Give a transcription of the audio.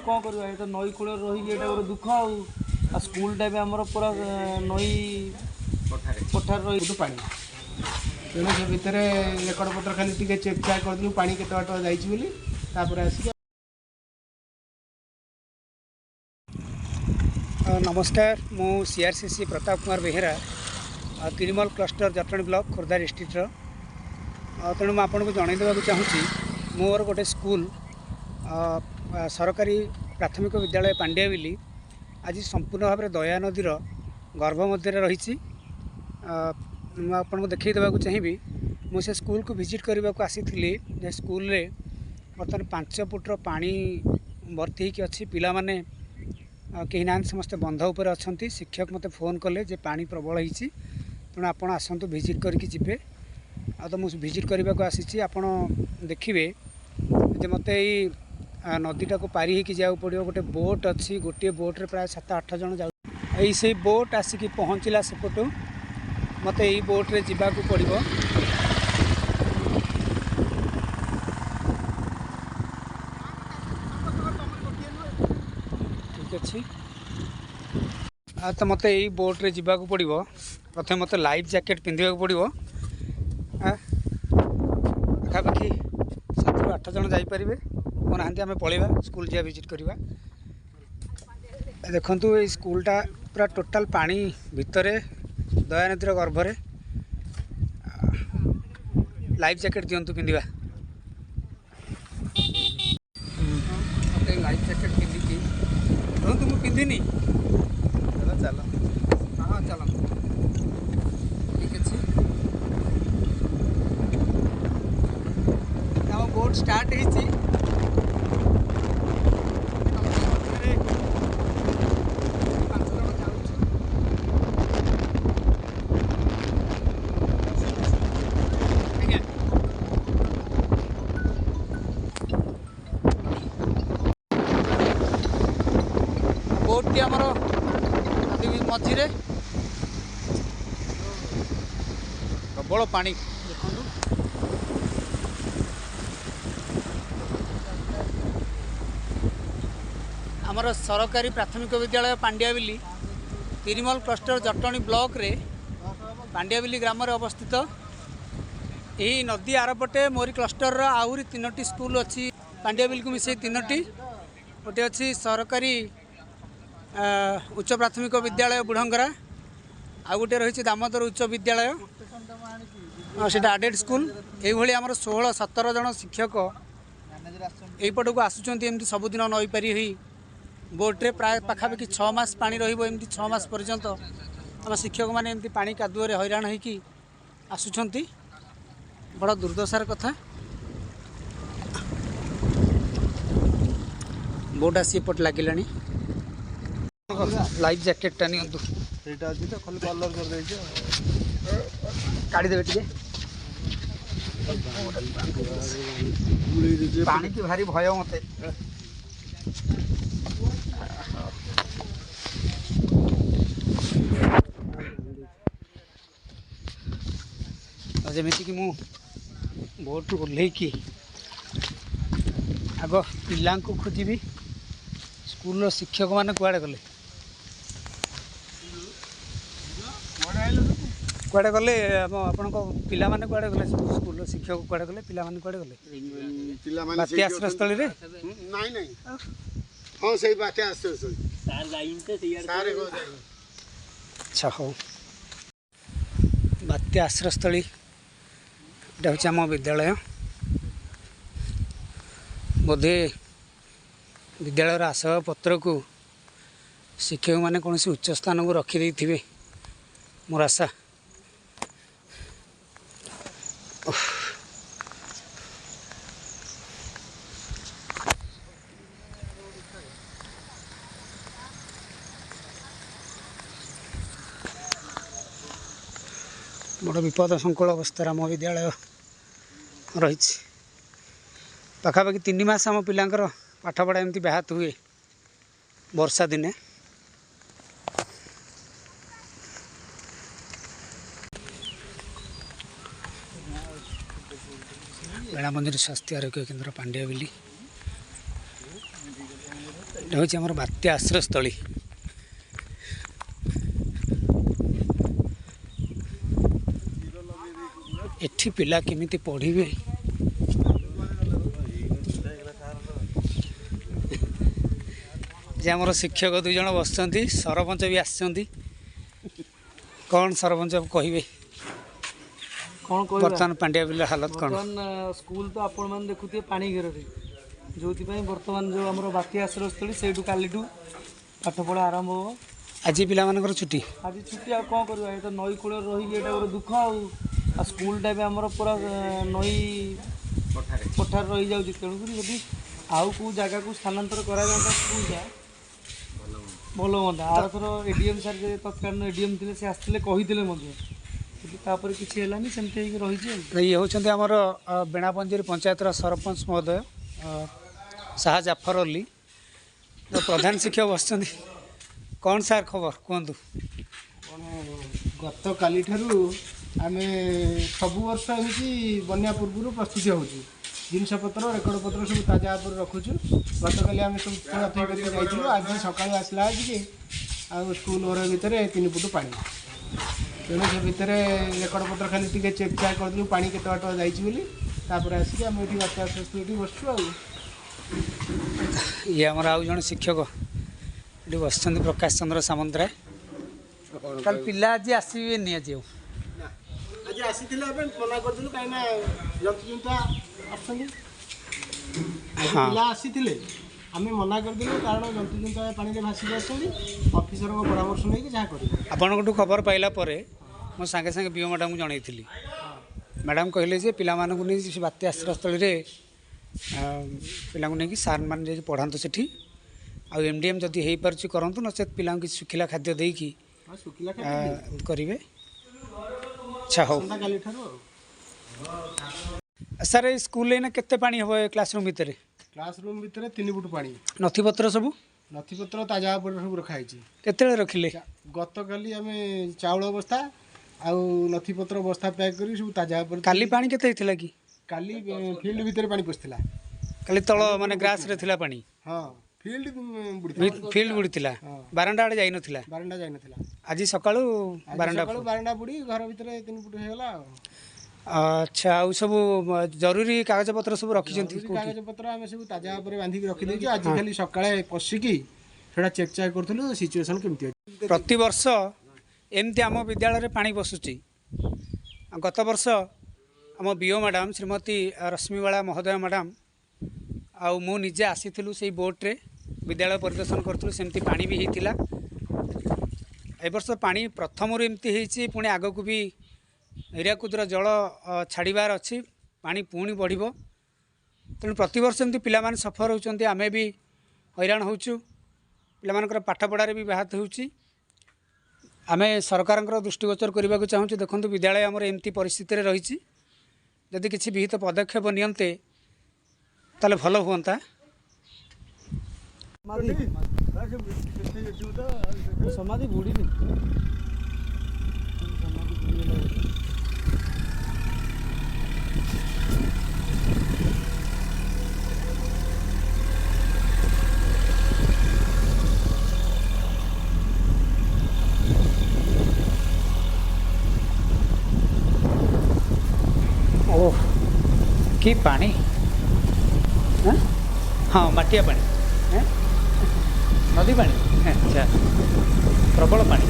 कौन कर तो नई कूल रही गोटे दुख आ स्कूलटा भी आमर पूरा नई पठार रही पा तेणु से भितर रेकर्ड पत्र खाली टी चेक चाक करदेलु पानी केते बाट जापर आस। नमस्कार मु CRCC Pratap Kumar Behera Tiramal cluster Jatni block Khordha डिस्ट्रिक्टर तेणु मुझे आपको जनईदेवा चाहूँगी मोर गोटे स्कूल सरकारी प्राथमिक विद्यालय पांड्याबिली आज संपूर्ण भाव में दया नदीर गर्भ मध्य रही आपको देखा चाहिए मुझे स्कूल को विजिट करने को आसी स्कूल रे बर्तमान 5 फुट्र पानी भर्ती होगी अच्छी पिला माने कहीं ना समस्ते बंध उपर अच्छा शिक्षक मत फोन कले जे पानी प्रबल होती तेणु आप आसतु विजिट करके जी आ तो मुझे विजिट करने को आसी आपण देखिए जे मत नदीटा को पारी होकर जाऊँ पड़ो गोटे बोट अच्छी गोटे बोट्रे प्राय 7-8 जन जाऊ से बोट आसिक पहुँचला सेपटू मत यही बोट्रे जावाक पड़ो ठीक अच्छे तो मत यही बोट्रे जावाक पड़ो प्रथम मत लाइफ जैकेट पिंधा पड़ो पाखापाखि 7-8 जन जापर ना आम पलैया स्कूल जा विजिट करवा देखु ये स्कूलटा पूरा टोटाल पानी भितर दया नदीर गर्भरे लाइफ जैकेट दिंतु पिंधा लाइफ जैकेट पिंधिकी रुहतु मुझे पिंधिनी चल हाँ चल ठीक अच्छे आम बोट स्टार्ट होती बोटी आमर मझे प्रबल पानी देखु आमर सरकारी प्राथमिक विद्यालय पांड्याबिली तिरमल क्लस्टर जटणी ब्लॉक रे पांड्याबिली ग्राम अवस्थित यही नदी आरपटे मोरी क्लस्टर आहरी 3टी स्कूल अच्छी पांड्याबिली को मिसे 3टी गोटे अच्छी सरकारी उच्च प्राथमिक विद्यालय बुढ़ंगरा आ गोटे रही दामोदर उच्च विद्यालय से आडेड स्कूल ये आमर 16-17 जन शिक्षक यहीपट को आसुँच सबुदिन नई पारी हुई बोट्रे प्राय पाखापाखि 6 मास पानी रही 6 मास पर्यंत आम शिक्षक मैंने एमती पानी कादुअरे हैरान होगी आसुँच बड़ा दुर्दशार कथा बोट आसी एपट लगिला लाइफ जैकेट टा नियंतु सेटा अछि तो खाली कलर कर दे काढ़ी देबे टिके पानी की भारी भय मते जमीती कि मु बोट ओल्लै कि आग पिला खोजी स्कूल शिक्षक मैंने कुआड़े गले कुआड़े गले आपण पिला माने कुआड़े गले स्कूल शिक्षक कुआड़े गले पिला माने कुआड़े गले बात्या आश्रयस्थली रे नहीं नहीं हां सही बात्या आश्रयस्थली सार जाइन ते सारे को जाइन अच्छा हो बात्या आश्रयस्थली एटा होचे आम विद्यालय बोधे विद्यालय आसवाब पत्र को शिक्षक मैंने कौन उच्च स्थान को रखिदे मोर आशा बड़ विपद संकुल अवस्था आम विद्यालय रही पाखापाखि 3 मास आम पिलांकर पाठपढ़ा एमती व्याहत हुए वर्षा दिने बेड़ा मंदिर स्वास्थ्य आरोग्य केन्द्र पांड्याबिली এটা হচ্ছে আমার বাତ୍ୟା আশ্রୟସ୍ଥଳୀ। ଏଠି ପିଲା କେମିତି ପଢ଼ିବେ ଯେ ଆମର ଶିକ୍ଷକ 2 ଜଣ ବସିଛନ୍ତି, ସରପଞ୍ଚ ବି ଆସିଛନ୍ତି। କ'ଣ ସରପଞ୍ଚ କହିବେ କ'ଣ କହିବା ବର୍ତ୍ତମାନ ପାଣ୍ଡିଆବିଲିର ହାଲତ କ'ଣ? ବର୍ତ୍ତମାନ ସ୍କୁଲ ତ ଆପଣମାନେ ଦେଖୁଥିବେ ପାଣି ଘେରରେ, ଯେଉଁଥିପାଇଁ ବର୍ତ୍ତମାନ ଯେଉଁ ଆମର ବାତ୍ୟା ଆଶ୍ରୟସ୍ଥଳୀ ସେଇଠୁ କାଲିଠୁ ପାଠପଢ଼ା ଆରମ୍ଭ ହେବ। ଆଜି ପିଲାମାନଙ୍କର ଛୁଟି। ଆଜି ଛୁଟି, ଆଉ କ'ଣ କରିବା, ଏ ତ ନଈ କୂଳରେ ରହିକି ଏଇଟା ଗୋଟେ ଦୁଃଖ। ଆଉ ସ୍କୁଲଟା ବି ଆମର ପୁରା ନଈ ପଠାରେ ରହିଯାଉଛି। ତେଣୁକରି ଯଦି ଆଉ କେଉଁ ଜାଗାକୁ ସ୍ଥାନାନ୍ତର କରାଯାଆନ୍ତା ସ୍କୁଲଟା ଭଲ ହୁଅନ୍ତା। ଆରଥର ଏଡିଏମ୍ ସାର୍ ଯେ ତତ୍କାଳୀନ ଏଡିଏମ୍ ଥିଲେ, ସେ ଆସିଥିଲେ କହିଥିଲେ ମଧ୍ୟ, କିନ୍ତୁ ତାପରେ କିଛି ହେଲାନି, ସେମିତି ହେଇକି ରହିଛି। ଇଏ ହେଉଛନ୍ତି ଆମର ବେଣାପଞ୍ଜେରୀ ପଞ୍ଚାୟତର ସରପଞ୍ଚ ମହୋଦୟ ଶାହା ଜାଫର ଅଲି, ପ୍ରଧାନ ଶିକ୍ଷକ ବସିଛନ୍ତି। କ'ଣ ସାର୍ ଖବର କୁହନ୍ତୁ? ଗତକାଲିଠାରୁ ଆମେ ସବୁ ବର୍ଷ ଏମିତି ବନ୍ୟା ପୂର୍ବରୁ ପ୍ରସ୍ତୁତି ହେଉଛୁ। ଜିନିଷପତ୍ର ରେକର୍ଡ଼ ପତ୍ର ସବୁ ତାଜା ଉପରେ ରଖୁଛୁ। ଗତକାଲି ଆମେ ସବୁ ଖୋଳାଖୋଳି କରିକି ଯାଇଥିଲୁ। ଆଜି ସକାଳୁ ଆସିଲା ଆସିକି ଆଉ ସ୍କୁଲ ଘର ଭିତରେ 3 ଫୁଟ ପାଣି। ତେଣୁ ସେ ଭିତରେ ରେକର୍ଡ଼ ପତ୍ର ଖାଲି ଟିକେ ଚେକ୍ ଚାକ୍ କରିଦେଲୁ ପାଣି କେତେ ବାଟ ଯାଇଛି ବୋଲି। ତାପରେ ଆସିକି ଆମେ ଏଠି ବାତ୍ୟା ଆଶ୍ରୟସ୍ଥଳୀ ଏଠି ବସିଛୁ। ଆଉ ଇଏ ଆମର ଆଉ ଜଣେ ଶିକ୍ଷକ ଏଠି ବସିଛନ୍ତି, ପ୍ରକାଶ ଚନ୍ଦ୍ର ସାମନ୍ତରାୟ। କାଲି ପିଲା ଆଜି ଆସିବେନି? ଆଜି ଆଉ ଆଜି ଆସିଥିଲେ ଆମେ ମନା କରିଦେଲୁ, କାହିଁକିନା ଜନ୍ତୁଜୁନ୍ତା ଆସୁଛନ୍ତି। ପିଲା ଆସିଥିଲେ ଆମେ ମନା କରିଦେଲୁ, କାରଣ ଜନ୍ତୁଜୁନ୍ତା ପାଣିରେ ଭାସିକି ଆସୁଛନ୍ତି। ଅଫିସରଙ୍କ ପରାମର୍ଶ ନେଇକି ଯାହା କରିବୁ। ଆପଣଙ୍କଠୁ ଖବର ପାଇଲା ପରେ ମୁଁ ସାଙ୍ଗେ ସାଙ୍ଗେ ବିଓ ମ୍ୟାଡ଼ାମଙ୍କୁ ଜଣାଇଥିଲି। ମ୍ୟାଡ଼ାମ୍ କହିଲେ ଯେ ପିଲାମାନଙ୍କୁ ନେଇ ସେ ବାତ୍ୟା ଆଶ୍ରୟସ୍ଥଳୀରେ ପିଲାଙ୍କୁ ନେଇକି ସାର୍ମାନେ ଯାଇକି ପଢ଼ାନ୍ତୁ ସେଠି, ଆଉ MDM ଯଦି ହେଇପାରୁଛି କରନ୍ତୁ, ନଚେତ୍ ପିଲାଙ୍କୁ କିଛି ଶୁଖିଲା ଖାଦ୍ୟ ଦେଇକି କରିବେ। ଆଚ୍ଛା, ହଉ ସାର୍। ଏଇ ସ୍କୁଲରେ ଏଇନା କେତେ ପାଣି ହେବ ଏ କ୍ଲାସରୁମ୍ ଭିତରେ? କ୍ଲାସରୁମ୍ ଭିତରେ 3 ଫୁଟ ପାଣି। ନଥିପତ୍ର ସବୁ? ନଥିପତ୍ର ତାଜା ଉପରେ ସବୁ ରଖାହେଇଛି। କେତେବେଳେ ରଖିଲେ? ଗତକାଲି ଆମେ ଚାଉଳ ବସ୍ତା ଆଉ ନଥିପତ୍ର ବସ୍ତା ପ୍ୟାକ୍ କରି ସବୁ ତାଜା ଉପରେ। କାଲି ପାଣି କେତେ ହେଇଥିଲା କି? କାଲି ଫିଲ୍ଡ ଭିତରେ ପାଣି ପଶିଥିଲା। କାଲି ତଳ ମାନେ ଗ୍ରାସରେ ଥିଲା ପାଣି? ହଁ, ଫିଲ୍ଡ ବୁଡ଼ିଥିଲା, ବାରଣ୍ଡା ଆଡ଼େ ଯାଇନଥିଲା? ବାରଣ୍ଡା ଯାଇନଥିଲା। ଆଜି ସକାଳୁ ବାରଣ୍ଡା ବୁଡ଼ି ଘର ଭିତରେ 3 ଫୁଟ ହେଇଗଲା। ଆଉ ଆଚ୍ଛା, ଆଉ ସବୁ ଜରୁରୀ କାଗଜପତ୍ର ସବୁ ରଖିଛନ୍ତି? କାଗଜପତ୍ର ଆମେ ସବୁ ତାଜା ଉପରେ ବାନ୍ଧିକି ରଖିଦେଇଛୁ। ଆଜି ଖାଲି ସକାଳେ ପଶିକି ସେଟା ଚେକ୍ ଚାକ୍ କରୁଥିଲୁ ସିଚୁଏସନ୍ କେମିତି ଅଛି। ପ୍ରତିବର୍ଷ ଏମିତି ଆମ ବିଦ୍ୟାଳୟରେ ପାଣି ପଶୁଛି। ଗତ ବର୍ଷ ଆମ ବିଓ ମ୍ୟାଡ଼ାମ୍ ଶ୍ରୀମତୀ ରଶ୍ମିବାଳା ମହୋଦୟ ମ୍ୟାଡ଼ାମ୍ ଆଉ ମୁଁ ନିଜେ ଆସିଥିଲୁ ସେଇ ବୋଟ୍ରେ, ବିଦ୍ୟାଳୟ ପରିଦର୍ଶନ କରୁଥିଲୁ, ସେମିତି ପାଣି ବି ହେଇଥିଲା। ଏ ବର୍ଷ ପାଣି ପ୍ରଥମରୁ ଏମିତି ହେଇଛି, ପୁଣି ଆଗକୁ ବି ହୀରାକୁଦର ଜଳ ଛାଡ଼ିବାର ଅଛି, ପାଣି ପୁଣି ବଢ଼ିବ। ତେଣୁ ପ୍ରତିବର୍ଷ ଏମିତି ପିଲାମାନେ ସଫର ହେଉଛନ୍ତି, ଆମେ ବି ହଇରାଣ ହେଉଛୁ, ପିଲାମାନଙ୍କର ପାଠପଢ଼ାରେ ବି ବ୍ୟାହତ ହେଉଛି। ଆମେ ସରକାରଙ୍କର ଦୃଷ୍ଟିଗୋଚର କରିବାକୁ ଚାହୁଁଛୁ। ଦେଖନ୍ତୁ, ବିଦ୍ୟାଳୟ ଆମର ଏମିତି ପରିସ୍ଥିତିରେ ରହିଛି, ଯଦି କିଛି ବିହିତ ପଦକ୍ଷେପ ନିଅନ୍ତେ ତାହେଲେ ଭଲ ହୁଅନ୍ତା। ସମାଧି ବୁଡ଼ିନି। ଓହ, କି ପାଣି! ହଁ, ମାଟିଆ ପାଣି, ନଦୀ ପାଣି। ଆଚ୍ଛା, ପ୍ରବଳ ପାଣି।